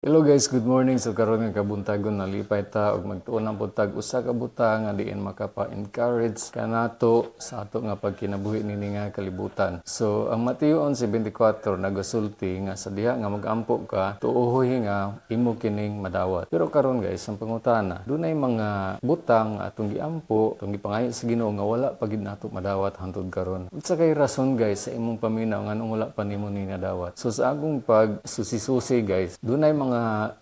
Hello guys, good morning. So karon nga kabuntagon nalipay ta og magtuon ang buntag usa ka butang nga diin makapa-encourage kanato sa ato nga pagkinabuhi nini nga kalibutan. So ang Mateo 11:24 nagasulti nga sa diha nga magampo ka tuohoy nga imo kining madawat. Pero karon guys, ang pangutana, dunay mga butang atong giampo, atong gipangayo sa Ginoo nga wala pa gid nato madawat hangtod karon. Unsa kay rason guys sa imong paminaw nganong wala pa nimo ni nadawat? So sa akong pagsusi-susi guys, dunay mga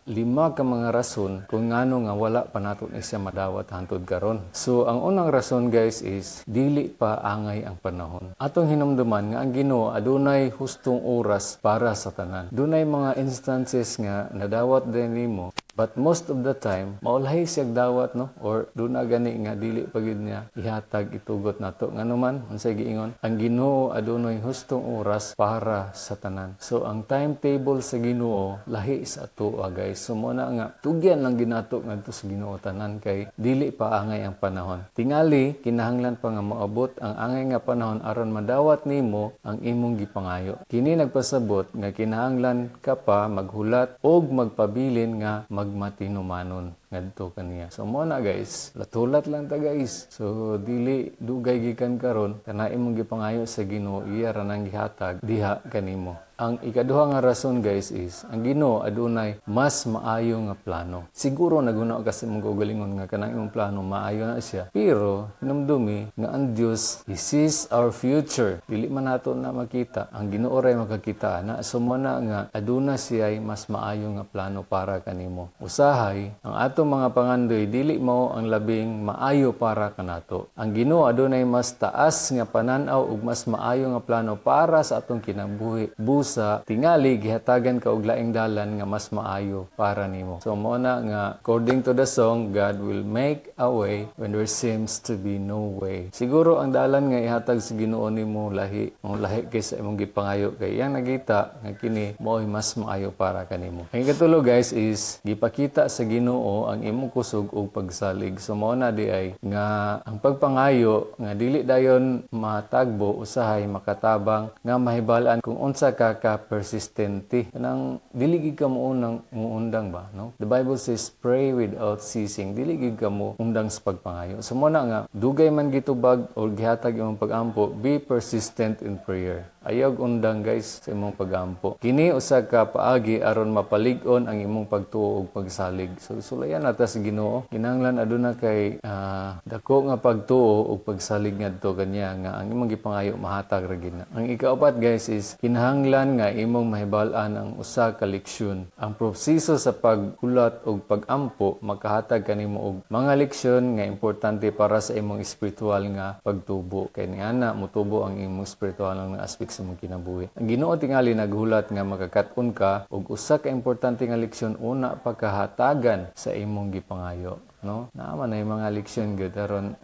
lima ka mga rason kung ngano nga wala pa nato ni siya madawat hangtod karon. So ang unang rason guys is dili pa angay ang panahon. Atong hinumduman nga ang Ginoo adunay hustong oras para sa tanan. Dunay mga instances nga nadawat din nimo, but most of the time, maulahi siyag dawat, no? Or doon na gani nga dili pagid niya ihatag itugot nato. Nga naman, unsay giingon, ang Ginoo adunay hustong oras para sa tanan. So ang timetable sa Ginoo lahi sa ato guys. So mo na nga tugyan lang ginato ngadto sa Ginoo tanan kay dili pa angay ang panahon. Tingali kinahanglan pa nga moabot ang angay nga panahon aron madawat nimo ang imong gipangayo. Kini nagpasabot nga kinahanglan ka pa maghulat og magpabilin nga magmatinumanon ngadto kaniya. So mo na guys, latulat lang ta guys. So dili dugay gikan karon kana imong gipangayo sa Ginoo iya ra nang gihatag diha kanimo. Ang ikaduha nga rason guys is ang Ginoo adunay mas maayo nga plano. Siguro naguna ka sa imong kaugalingon nga kanang imong plano maayo na siya. Pero hinumdumi nga ang Dios He sees our future. Dili man nato na makita. Ang Ginoo ray makakita na. So mo na nga aduna siya mas maayo nga plano para kanimo. Usahay ang atong mga pangandoy dili mao ang labing maayo para kanato. Ang Ginoo adunay mas taas nga pananaw ug mas maayo nga plano para sa atong kinabuhi. Busa tingali gihatagan ka og laing dalan nga mas maayo para nimo. So mo na nga according to the song, God will make a way when there seems to be no way. Siguro ang dalan nga ihatag sa Ginoo nimo lahi kaysa imong gipangayo kay iyang nagita nga kini mao'y mas maayo para kanimo. Ang ikatulo guys is gipakita sa Ginoo ang imong kusog og pagsalig. So mao na di ay nga ang pagpangayo nga dili dayon matagbo usahay makatabang nga mahibalaan kung unsa ka persistente. Kanang dili gid ka mo undang ba, no? The Bible says pray without ceasing. Dili gid ka mo undang sa pagpangayo. So mao na nga dugay man gitubag o gihatag imong pagampo, be persistent in prayer. Ayaw undang guys sa imong pagampo. Kini usa ka paagi aron mapalig-on ang imong pagtuo ug pagsalig. So sulayan nata sa Ginoo. Kinahanglan aduna kay dako nga pagtuo ug pagsalig ngadto kaniya nga ang imong gipangayo mahatag ra gid na. Ang ikaapat guys is kinahanglan nga imong mahibal-an ang usa ka leksyon. Ang proseso sa paghulat ug pagampo makahatag kanimo og mga leksyon nga importante para sa imong espirituwal nga pagtubo. Kay niana motubo ang imong espirituwal nga aspect sa imong kinabuhi. Ang Ginoo tingali naghulat nga makakat-on ka og usa ka importante nga leksyon una pagkahatagan sa imong gipangayo, no? Naman ay mga leksyon gyud aron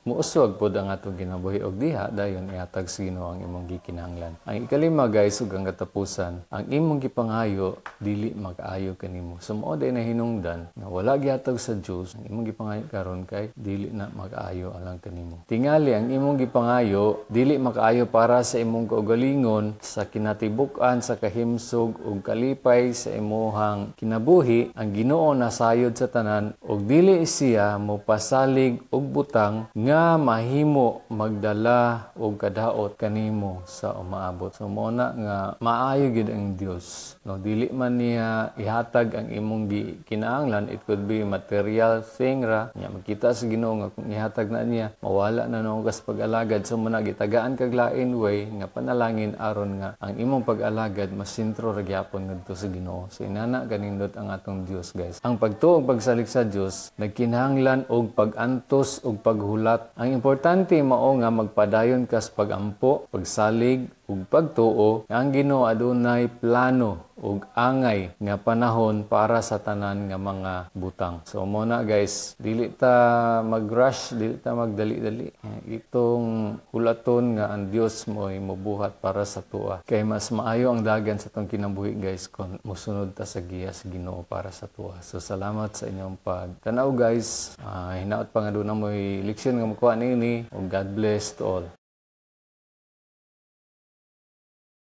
muuswag pod ang atong kinabuhi og diha dayon ihatag sa Ginoo ang imong gikinahanglan. Ang ikalima guys ug ang katapusan, ang imong gipangayo dili makaayo kanimo. So mao day na hinungdan nga wala gihatag sa Dios ang imong gipangayo karon kay dili na makaayo alang kanimo. Tingali ang imong gipangayo dili makaayo para sa imong kaugalingon, sa kinatibuk-an, sa kahimsog ug kalipay sa imong kinabuhi. Ang Ginoo nasayod sa tanan ug dili siya mopasalig og butang nga mahimo magdala og kadaot kanimo sa umaabot. So mo na nga maayo gid ang Dios, no? Dili man niya ihatag ang imong gikinahanglan. It could be material thing ra nya makita sa Ginoo nga kung ihatag na niya mawala na nung kas pag-alagad. So mo na gitagaan kag lain way nga panalangin aron nga ang imong pag-alagad masintro ra gyapon ngadto sa Ginoo. So inana ganindot ang atong Dios guys. Ang pagtuo ug pagsalig sa Dios nagkinahanglan og pag-antos ug paghulat. Ang importante mao nga magpadayon ka sa pagampo, pagsalig ug pagtuo. Ang Ginoo adunay plano ug angay nga panahon para sa tanan nga mga butang. So mo na guys, dili ta mag-rush, dili ta magdali-dali. Itong hulaton nga ang Dios mo'y mobuhat para sa tuwa. Kay mas maayo ang dagan sa tong kinabuhi guys kung mosunod ta sa giya sa Ginoo para sa tuwa. So salamat sa inyong pagtanaw guys. Hinaot pa nga doon na mo'y leksyon nga makuha nini. ug God bless to all.